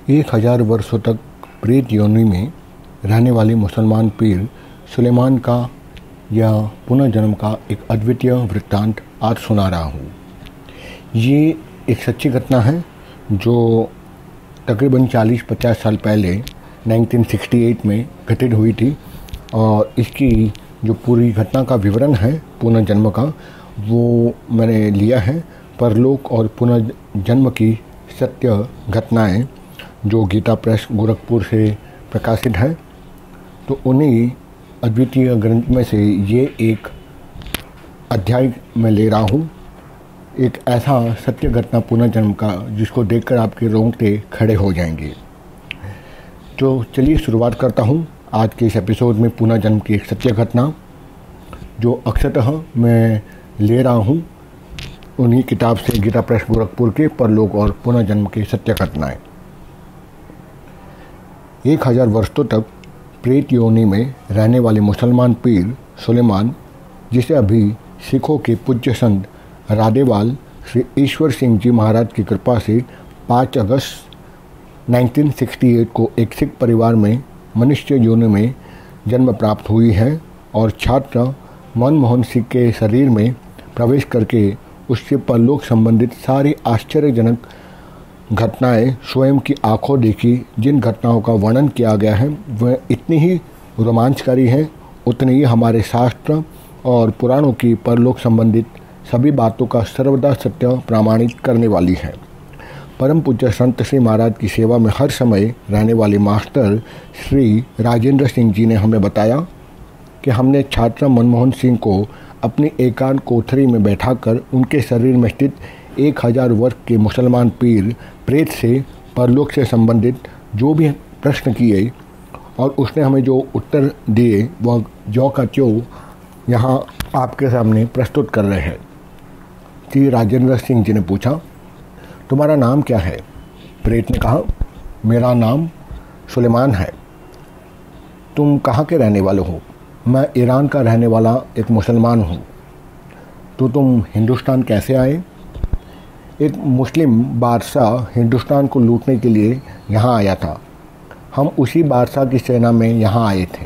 1000 वर्षों तक प्रेत योनि में रहने वाले मुसलमान पीर सुलेमान का या पुनर्जन्म का एक अद्वितीय वृत्तांत आज सुना रहा हूँ। ये एक सच्ची घटना है जो तकरीबन 40-50 साल पहले 1968 में घटित हुई थी और इसकी जो पूरी घटना का विवरण है पुनर्जन्म का वो मैंने लिया है परलोक और पुनर्जन्म की सत्य घटनाएं जो गीता प्रेस गोरखपुर से प्रकाशित है। तो उन्हीं अद्वितीय ग्रंथ में से ये एक अध्याय मैं ले रहा हूँ, एक ऐसा सत्य घटना पुनर्जन्म का जिसको देखकर आपके रोंगटे खड़े हो जाएंगे। तो चलिए शुरुआत करता हूँ आज के इस एपिसोड में पुनर्जन्म की एक सत्य घटना जो अक्सरतः मैं ले रहा हूँ उन्हीं किताब से गीता प्रेस गोरखपुर के परलोक और पुनर्जन्म की सत्य घटनाएं। 1000 वर्षों तक प्रेत योनि में रहने वाले मुसलमान पीर सुलेमान, जिसे अभी सिखों के पूज्य संत राधेवाल श्री ईश्वर सिंह जी महाराज की कृपा से 5 अगस्त 1968 को एक सिख परिवार में मनुष्य योनि में जन्म प्राप्त हुई है और छात्र मनमोहन सिंह के शरीर में प्रवेश करके उससे परलोक संबंधित सारी आश्चर्यजनक घटनाएं स्वयं की आंखों देखी। जिन घटनाओं का वर्णन किया गया है वह इतनी ही रोमांचकारी है उतनी ही हमारे शास्त्र और पुराणों की परलोक संबंधित सभी बातों का सर्वदा सत्य प्रमाणित करने वाली है। परम पूज्य संत श्री महाराज की सेवा में हर समय रहने वाले मास्टर श्री राजेंद्र सिंह जी ने हमें बताया कि हमने छात्र मनमोहन सिंह को अपनी एकांत कोठरी में बैठाकर उनके शरीर में स्थित 1000 वर्ष के मुसलमान पीर प्रेत से परलोक से संबंधित जो भी प्रश्न किए और उसने हमें जो उत्तर दिए वह ज्यों का त्यों यहाँ आपके सामने प्रस्तुत कर रहे हैं। श्री राजेंद्र सिंह जी ने पूछा, तुम्हारा नाम क्या है? प्रेत ने कहा, मेरा नाम सुलेमान है। तुम कहाँ के रहने वाले हो? मैं ईरान का रहने वाला एक मुसलमान हूँ। तो तुम हिंदुस्तान कैसे आए? एक मुस्लिम बादशाह हिंदुस्तान को लूटने के लिए यहाँ आया था। हम उसी बादशाह की सेना में यहाँ आए थे।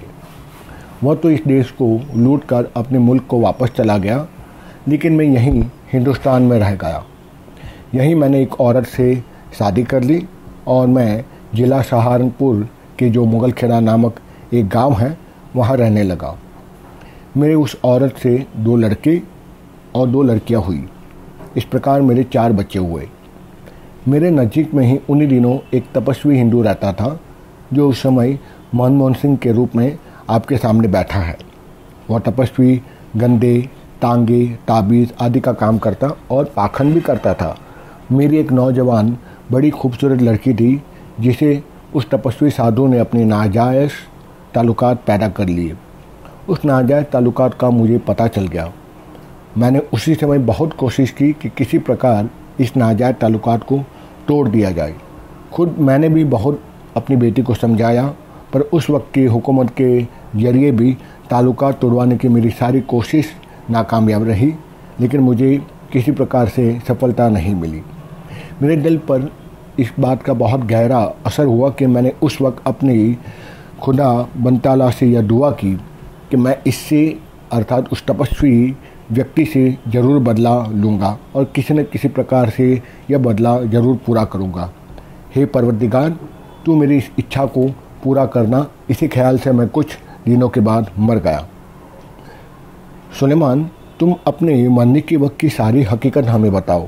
वह तो इस देश को लूटकर अपने मुल्क को वापस चला गया, लेकिन मैं यहीं हिंदुस्तान में रह गया। यहीं मैंने एक औरत से शादी कर ली और मैं ज़िला सहारनपुर के जो मुगलखेड़ा नामक एक गांव है वहाँ रहने लगा। मेरे उस औरत से 2 लड़के और 2 लड़कियाँ हुई। इस प्रकार मेरे 4 बच्चे हुए। मेरे नज़दीक में ही उन्हीं दिनों एक तपस्वी हिंदू रहता था जो उस समय मनमोहन सिंह के रूप में आपके सामने बैठा है। वह तपस्वी गंदे, तांगे, ताबीज़ आदि का काम करता और पाखंड भी करता था। मेरी एक नौजवान बड़ी खूबसूरत लड़की थी जिसे उस तपस्वी साधु ने अपने नाजायज़ ताल्लुकात पैदा कर लिए। उस नाजायज़ ताल्लुकात का मुझे पता चल गया। मैंने उसी समय बहुत कोशिश की कि किसी प्रकार इस नाजायज़ ताल्लुकात को तोड़ दिया जाए। खुद मैंने भी बहुत अपनी बेटी को समझाया, पर उस वक्त की हुकूमत के जरिए भी ताल्लुकात तोड़वाने की मेरी सारी कोशिश नाकामयाब रही, लेकिन मुझे किसी प्रकार से सफलता नहीं मिली। मेरे दिल पर इस बात का बहुत गहरा असर हुआ कि मैंने उस वक्त अपनी खुदा बनताला से यह दुआ की कि मैं इससे अर्थात उस तपस्वी व्यक्ति से ज़रूर बदला लूँगा और किसी न किसी प्रकार से यह बदला ज़रूर पूरा करूँगा। हे परवरदिगार, तू मेरी इस इच्छा को पूरा करना। इसी ख्याल से मैं कुछ दिनों के बाद मर गया। सुलेमान, तुम अपने मरने के वक्त की सारी हकीकत हमें बताओ।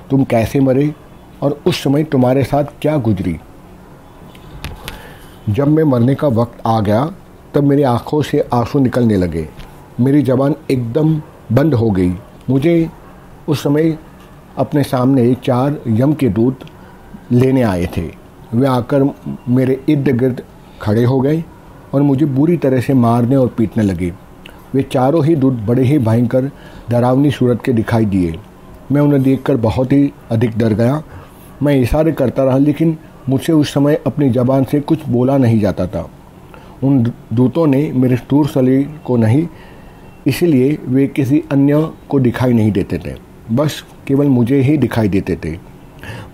तुम कैसे मरे और उस समय तुम्हारे साथ क्या गुजरी? जब मैं मरने का वक्त आ गया तब मेरी आँखों से आंसू निकलने लगे। मेरी ज़बान एकदम बंद हो गई। मुझे उस समय अपने सामने 4 यम के दूत लेने आए थे। वे आकर मेरे इर्द गिर्द खड़े हो गए और मुझे बुरी तरह से मारने और पीटने लगे। वे चारों ही दूत बड़े ही भयंकर डरावनी सूरत के दिखाई दिए। मैं उन्हें देखकर बहुत ही अधिक डर गया। मैं इशारे करता रहा, लेकिन मुझसे उस समय अपनी ज़बान से कुछ बोला नहीं जाता था। उन दूतों ने मेरे स्थूल शरीर को नहीं, इसलिए वे किसी अन्य को दिखाई नहीं देते थे, बस केवल मुझे ही दिखाई देते थे।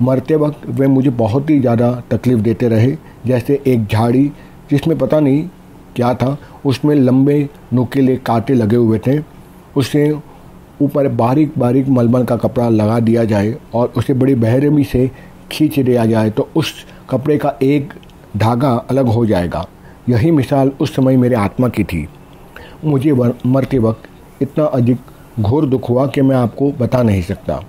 मरते वक्त वे मुझे बहुत ही ज़्यादा तकलीफ़ देते रहे। जैसे एक झाड़ी जिसमें पता नहीं क्या था, उसमें लंबे नुकीले कांटे लगे हुए थे, उससे ऊपर बारीक बारीक मलमल का कपड़ा लगा दिया जाए और उसे बड़ी बेरहमी से खींच दिया जाए तो उस कपड़े का एक धागा अलग हो जाएगा। यही मिसाल उस समय मेरे आत्मा की थी। मुझे मरते वक्त इतना अधिक घोर दुख हुआ कि मैं आपको बता नहीं सकता।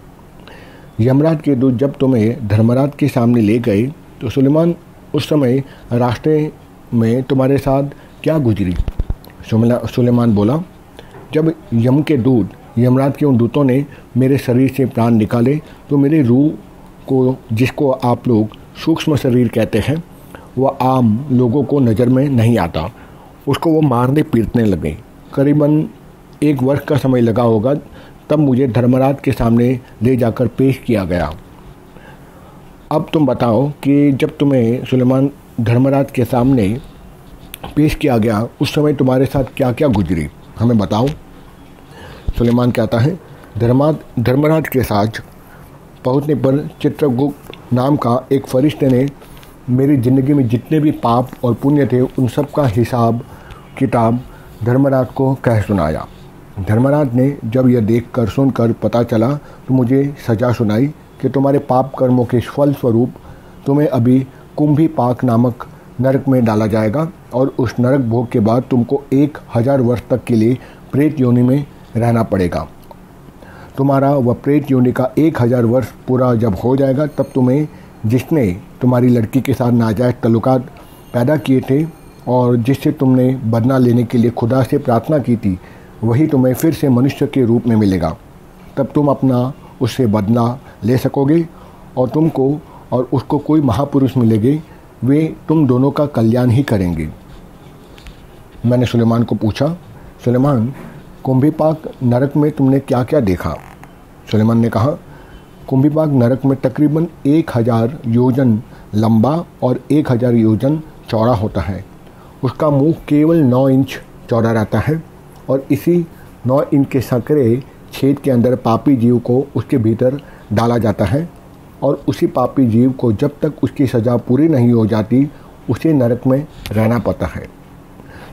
यमराज के दूत जब तुम्हें धर्मराज के सामने ले गए तो सुलेमान उस समय रास्ते में तुम्हारे साथ क्या गुजरी? सुलेमान बोला, जब यम के दूत यमराज के उन दूतों ने मेरे शरीर से प्राण निकाले तो मेरी रूह को, जिसको आप लोग सूक्ष्म शरीर कहते हैं, वह आम लोगों को नज़र में नहीं आता, उसको वो मारने पीटने लगे। करीबन 1 वर्ष का समय लगा होगा, तब मुझे धर्मराज के सामने ले जाकर पेश किया गया। अब तुम बताओ कि जब तुम्हें सुलेमान धर्मराज के सामने पेश किया गया उस समय तुम्हारे साथ क्या क्या गुजरी, हमें बताओ। सुलेमान कहता है, धर्मराज के साथ पहुंचने पर चित्रगुप्त नाम का एक फरिश्ते ने मेरी ज़िंदगी में जितने भी पाप और पुण्य थे उन सब का हिसाब किताब धर्मराज को कह सुनाया। धर्मराज ने जब यह देखकर सुनकर पता चला तो मुझे सज़ा सुनाई कि तुम्हारे पाप कर्मों के फल स्वरूप तुम्हें अभी कुंभीपाक नामक नरक में डाला जाएगा और उस नरक भोग के बाद तुमको 1000 वर्ष तक के लिए प्रेत योनि में रहना पड़ेगा। तुम्हारा वह प्रेत योनि का 1000 वर्ष पूरा जब हो जाएगा तब तुम्हें जिसने तुम्हारी लड़की के साथ नाजायज़ तल्लुकात पैदा किए थे और जिससे तुमने बदला लेने के लिए खुदा से प्रार्थना की थी, वही तुम्हें फिर से मनुष्य के रूप में मिलेगा। तब तुम अपना उससे बदला ले सकोगे और तुमको और उसको कोई महापुरुष मिलेंगे, वे तुम दोनों का कल्याण ही करेंगे। मैंने सुलेमान को पूछा, सुलेमान, कुंभीपाक नरक में तुमने क्या क्या देखा? सुलेमान ने कहा, कुंभीपाक नरक में तकरीबन 1000 योजन लंबा और 1000 योजन चौड़ा होता है। उसका मुंह केवल 9 इंच चौड़ा रहता है और इसी 9 इंच के संकरे छेद के अंदर पापी जीव को उसके भीतर डाला जाता है और उसी पापी जीव को जब तक उसकी सज़ा पूरी नहीं हो जाती उसे नरक में रहना पड़ता है।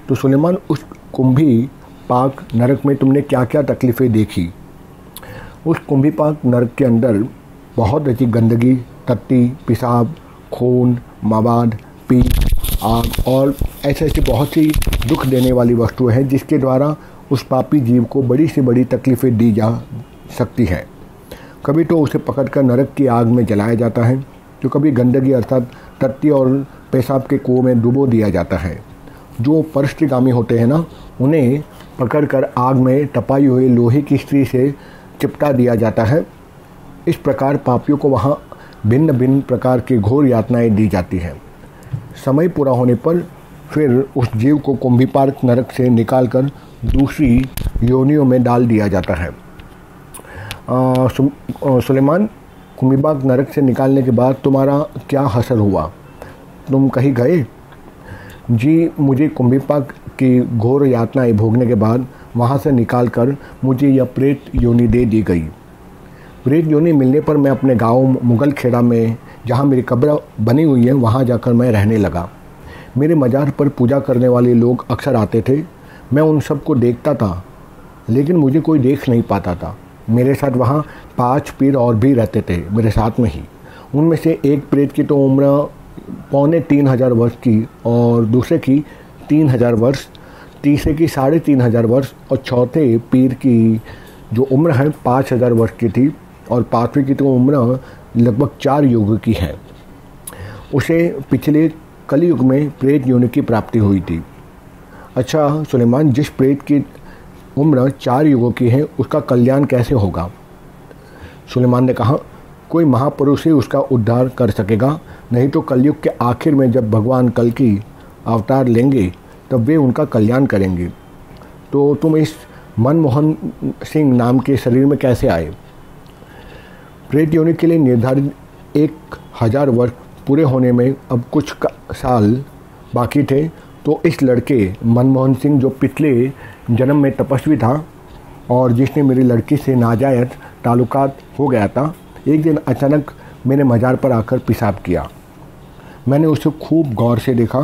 तो सुलेमान, उस कुंभीपाक नरक में तुमने क्या क्या तकलीफ़ें देखी? उस कुंभीपाक नरक के अंदर बहुत अच्छी गंदगी, टट्टी, पेशाब, खून, मवाद, पीठ, आग और ऐसे बहुत सी दुख देने वाली वस्तुएं हैं जिसके द्वारा उस पापी जीव को बड़ी से बड़ी तकलीफ़ें दी जा सकती हैं। कभी तो उसे पकड़कर नरक की आग में जलाया जाता है, तो कभी गंदगी अर्थात टट्टी और पेशाब के कुओं में डुबो दिया जाता है। जो परस्त्रीगामी होते हैं ना, उन्हें पकड़कर आग में तपाई हुई लोहे की स्त्री से चिपटा दिया जाता है। इस प्रकार पापियों को वहाँ भिन्न भिन्न प्रकार की घोर यातनाएं दी जाती हैं। समय पूरा होने पर फिर उस जीव को कुंभीपाक नरक से निकालकर दूसरी योनियों में डाल दिया जाता है। सुलेमान, कुंभीपाक नरक से निकालने के बाद तुम्हारा क्या हासिल हुआ? तुम कहीं गए? जी, मुझे कुंभीपाक की घोर यातनाएं भोगने के बाद वहाँ से निकालकर मुझे यह प्रेत योनि दे दी गई। प्रेत योनि मिलने पर मैं अपने गांव मुगल खेड़ा में, जहाँ मेरी कब्र बनी हुई है, वहाँ जाकर मैं रहने लगा। मेरे मज़ार पर पूजा करने वाले लोग अक्सर आते थे। मैं उन सबको देखता था, लेकिन मुझे कोई देख नहीं पाता था। मेरे साथ वहाँ 5 पीर और भी रहते थे मेरे साथ में ही। उनमें से एक प्रेत की तो उम्र 3500 वर्ष की और दूसरे की 3000 वर्ष, तीसरे की 3500 वर्ष और चौथे पीर की जो उम्र है 5000 वर्ष की थी और पाँचवीं की तो उम्र लगभग 4 युग की है। उसे पिछले कलयुग में प्रेत योनि की प्राप्ति हुई थी। अच्छा सुलेमान, जिस प्रेत की उम्र 4 युगों की है उसका कल्याण कैसे होगा? सुलेमान ने कहा, कोई महापुरुष ही उसका उद्धार कर सकेगा, नहीं तो कलयुग के आखिर में जब भगवान कल की अवतार लेंगे तब वे उनका कल्याण करेंगे। तो तुम इस मनमोहन सिंह नाम के शरीर में कैसे आए? प्रेत योनि के लिए निर्धारित 1000 वर्ष पूरे होने में अब कुछ साल बाकी थे, तो इस लड़के मनमोहन सिंह, जो पिछले जन्म में तपस्वी था और जिसने मेरी लड़की से नाजायज़ ताल्लुकात हो गया था, एक दिन अचानक मेरे मज़ार पर आकर पेशाब किया। मैंने उसे खूब गौर से देखा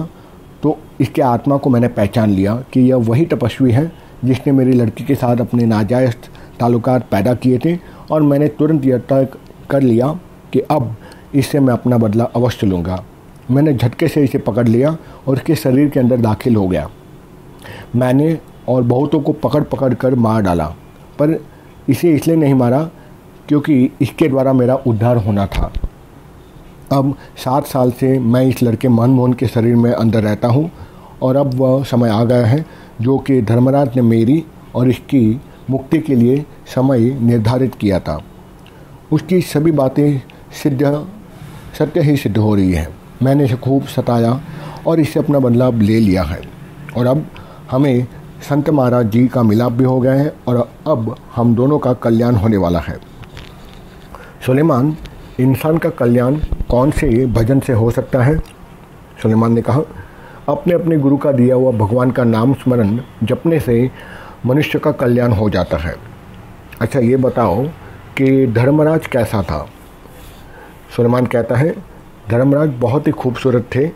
तो इसके आत्मा को मैंने पहचान लिया कि यह वही तपस्वी है जिसने मेरी लड़की के साथ अपने नाजायज़ ताल्लुकात पैदा किए थे, और मैंने तुरंत यह तय कर लिया कि अब इससे मैं अपना बदला अवश्य लूँगा। मैंने झटके से इसे पकड़ लिया और इसके शरीर के अंदर दाखिल हो गया। मैंने और बहुतों को पकड़ पकड़ कर मार डाला, पर इसे इसलिए नहीं मारा क्योंकि इसके द्वारा मेरा उद्धार होना था। अब 7 साल से मैं इस लड़के मनमोहन के शरीर में अंदर रहता हूँ, और अब वह समय आ गया है जो कि धर्मराज ने मेरी और इसकी मुक्ति के लिए समय निर्धारित किया था। उसकी सभी बातें सत्य ही सिद्ध हो रही है। मैंने इसे खूब सताया और इससे अपना बदला ले लिया है, और अब हमें संत महाराज जी का मिलाप भी हो गया है, और अब हम दोनों का कल्याण होने वाला है। सुलेमान, इंसान का कल्याण कौन से भजन से हो सकता है? सुलेमान ने कहा, अपने अपने गुरु का दिया हुआ भगवान का नाम स्मरण जपने से मनुष्य का कल्याण हो जाता है। अच्छा, ये बताओ कि धर्मराज कैसा था? सुलेमान कहता है, धर्मराज बहुत ही खूबसूरत थे।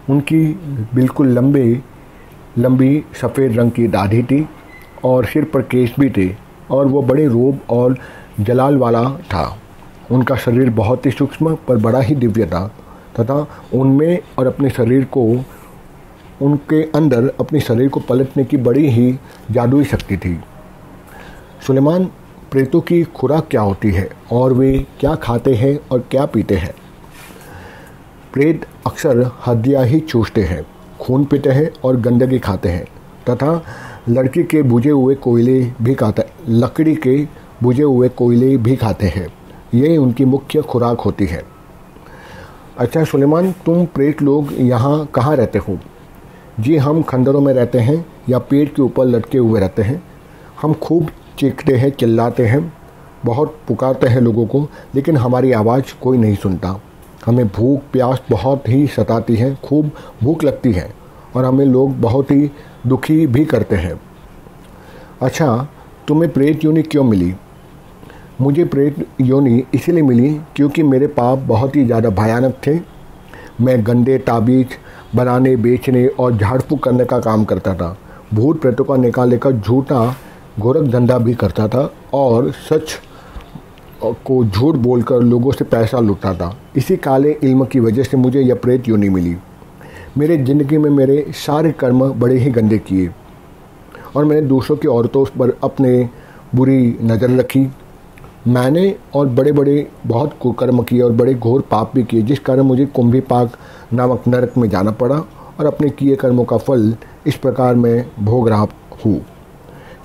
उनकी बिल्कुल लंबी सफ़ेद रंग की दाढ़ी थी और सिर पर केश भी थे, और वो बड़े रोब और जलाल वाला था। उनका शरीर बहुत ही सूक्ष्म पर बड़ा ही दिव्य था, तथा उनमें और उनके अंदर अपने शरीर को पलटने की बड़ी ही जादुई शक्ति थी। सुलेमान, प्रेतों की खुराक क्या होती है और वे क्या खाते हैं और क्या पीते हैं? प्रेत अक्सर हड्डियाँ ही चूसते हैं, खून पीते हैं और गंदगी खाते हैं, तथा लकड़ी के बुझे हुए कोयले भी खाते हैं। ये उनकी मुख्य खुराक होती है। अच्छा सुलेमान, तुम प्रेत लोग यहाँ कहाँ रहते हो? जी, हम खंडरों में रहते हैं या पेड़ के ऊपर लटके हुए रहते हैं। हम खूब चीखते हैं, चिल्लाते हैं, बहुत पुकारते हैं लोगों को, लेकिन हमारी आवाज़ कोई नहीं सुनता। हमें भूख प्यास बहुत ही सताती है, खूब भूख लगती है, और हमें लोग बहुत ही दुखी भी करते हैं। अच्छा, तुम्हें प्रेत योनि क्यों मिली? मुझे प्रेत योनि इसलिए मिली क्योंकि मेरे पाप बहुत ही ज़्यादा भयानक थे। मैं गंदे ताबीज़ बनाने, बेचने और झाड़ फूँक करने का काम करता था। भूत प्रेतों का निकालने का झूठा गोरख धंधा भी करता था, और सच को झूठ बोलकर लोगों से पैसा लूटता था। इसी काले इल्म की वजह से मुझे यह प्रेत योनि मिली। मेरे ज़िंदगी में मेरे सारे कर्म बड़े ही गंदे किए, और मैंने दूसरों की औरतों पर अपने बुरी नज़र रखी। मैंने और बड़े बहुत कुकर्म किए और बड़े घोर पाप भी किए, जिस कारण मुझे कुंभीपाक नामक नरक में जाना पड़ा, और अपने किए कर्मों का फल इस प्रकार मैं भोग रहा हूँ।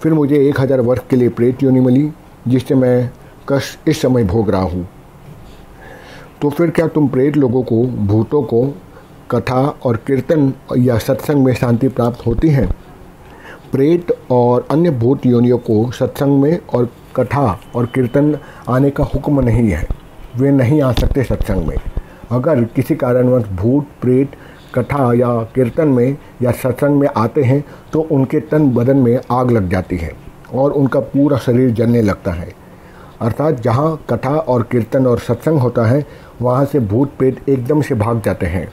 फिर मुझे 1000 वर्ष के लिए प्रेत योनि मिली, जिससे मैं कष्ट इस समय भोग रहा हूँ। तो फिर क्या तुम प्रेत लोगों को, भूतों को कथा और कीर्तन या सत्संग में शांति प्राप्त होती है? प्रेत और अन्य भूत योनियों को सत्संग में और कथा और कीर्तन आने का हुक्म नहीं है। वे नहीं आ सकते सत्संग में। अगर किसी कारणवश भूत प्रेत कथा या कीर्तन में या सत्संग में आते हैं तो उनके तन बदन में आग लग जाती है और उनका पूरा शरीर जलने लगता है। अर्थात जहाँ कथा और कीर्तन और सत्संग होता है वहाँ से भूत प्रेत एकदम से भाग जाते हैं।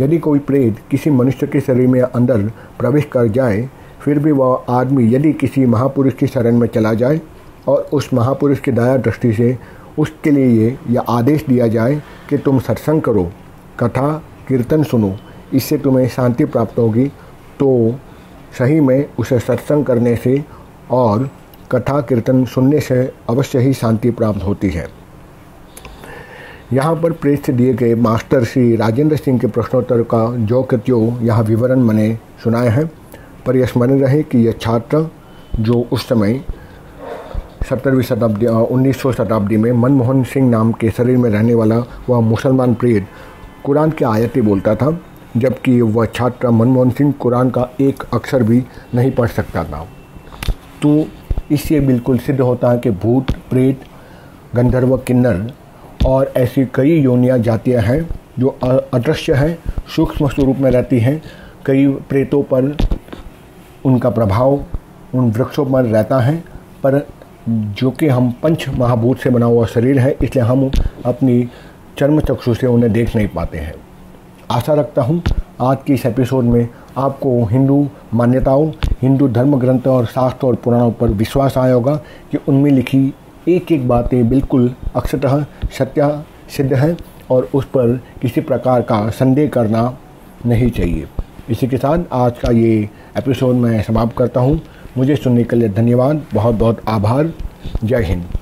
यदि कोई प्रेत किसी मनुष्य के शरीर में अंदर प्रवेश कर जाए, फिर भी वह आदमी यदि किसी महापुरुष की शरण में चला जाए और उस महापुरुष की दया दृष्टि से उसके लिए यह आदेश दिया जाए कि तुम सत्संग करो, कथा कीर्तन सुनो, इससे तुम्हें शांति प्राप्त होगी, तो सही में उसे सत्संग करने से और कथा कीर्तन सुनने से अवश्य ही शांति प्राप्त होती है। यहाँ पर प्रेस से दिए गए मास्टर श्री राजेंद्र सिंह के प्रश्नोत्तर का जो कृत्यों यहाँ विवरण मैंने सुनाया है, पर यह स्मरण रहे कि यह छात्र जो उस समय 1900 शताब्दी में मनमोहन सिंह नाम के शरीर में रहने वाला वह मुसलमान प्रेत कुरान की आयतें बोलता था, जबकि वह छात्र मनमोहन सिंह कुरान का एक अक्षर भी नहीं पढ़ सकता था। तो इससे बिल्कुल सिद्ध होता है कि भूत प्रेत गंधर्व किन्नर और ऐसी कई योनियाँ जातियाँ हैं जो अदृश्य हैं, सूक्ष्म स्वरूप में रहती हैं। कई प्रेतों पर उनका प्रभाव उन वृक्षों पर रहता है, पर जो कि हम पंच महाभूत से बना हुआ शरीर है, इसलिए हम अपनी चर्म चक्षु से उन्हें देख नहीं पाते हैं। आशा रखता हूँ आज की इस एपिसोड में आपको हिंदू मान्यताओं, हिंदू धर्म ग्रंथों और शास्त्र और पुराणों पर विश्वास आया होगा कि उनमें लिखी एक एक बातें बिल्कुल अक्षरतः सत्य सिद्ध है और उस पर किसी प्रकार का संदेह करना नहीं चाहिए। इसी के साथ आज का ये एपिसोड मैं समाप्त करता हूँ। मुझे सुनने के लिए धन्यवाद, बहुत बहुत आभार। जय हिंद।